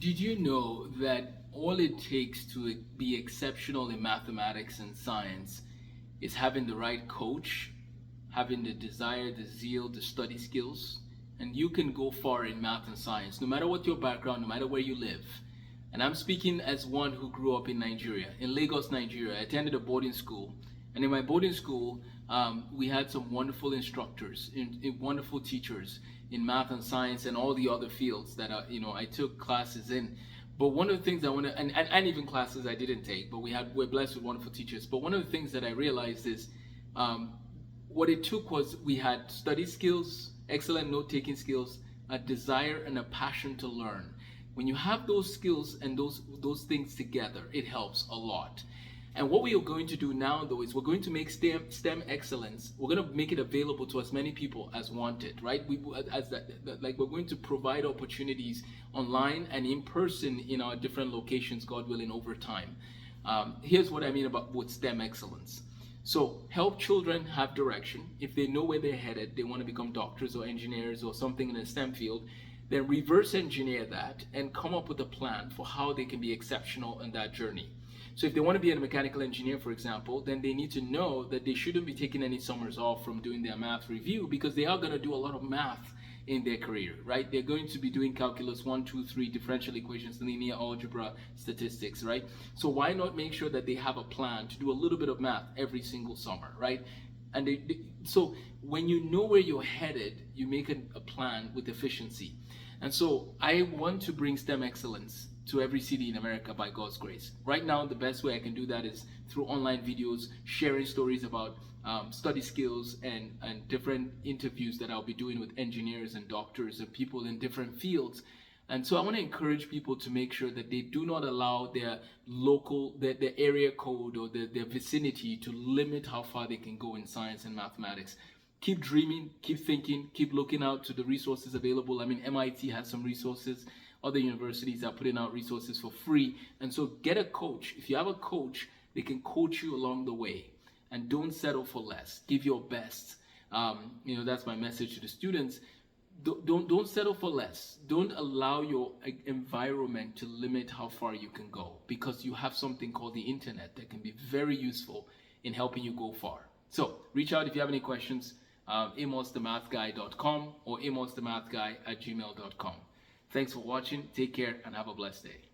Did you know that all it takes to be exceptional in mathematics and science is having the right coach, having the desire, the zeal, the study skills? And you can go far in math and science, no matter what your background, no matter where you live. And I'm speaking as one who grew up in Nigeria, in Lagos, Nigeria. I attended a boarding school. And in my boarding school, we had some wonderful instructors, wonderful teachers in math and science and all the other fields that I took classes in. But one of the things I want to, and even classes I didn't take, but we're blessed with wonderful teachers. But one of the things that I realized is what it took was we had study skills, excellent note-taking skills, a desire and a passion to learn. When you have those skills and those things together, it helps a lot. And what we are going to do now, though, is we're going to make STEM excellence. We're going to make it available to as many people as want it, right? We're going to provide opportunities online and in person in our different locations, God willing, over time. Here's what I mean with STEM excellence. So help children have direction. If they know where they're headed, they want to become doctors or engineers or something in a STEM field, then reverse engineer that and come up with a plan for how they can be exceptional in that journey. So if they want to be a mechanical engineer, for example, then they need to know that they shouldn't be taking any summers off from doing their math review, because they are going to do a lot of math in their career, right? They're going to be doing calculus 1, 2, 3, differential equations, linear algebra, statistics, right? So why not make sure that they have a plan to do a little bit of math every single summer, right? And so when you know where you're headed, you make a plan with efficiency. And so I want to bring STEM excellence to every city in America by God's grace. Right now, the best way I can do that is through online videos, sharing stories about study skills and different interviews that I'll be doing with engineers and doctors and people in different fields. And so I want to encourage people to make sure that they do not allow their their area code or their vicinity to limit how far they can go in science and mathematics. Keep dreaming, keep thinking, keep looking out to the resources available. I mean, MIT has some resources. Other universities are putting out resources for free. And so get a coach. If you have a coach, they can coach you along the way. And don't settle for less. Give your best. That's my message to the students. Don't settle for less. Don't allow your environment to limit how far you can go, because you have something called the internet that can be very useful in helping you go far. So reach out if you have any questions. amosthemathguy.com or amosthemathguy@gmail.com. Thanks for watching. Take care and have a blessed day.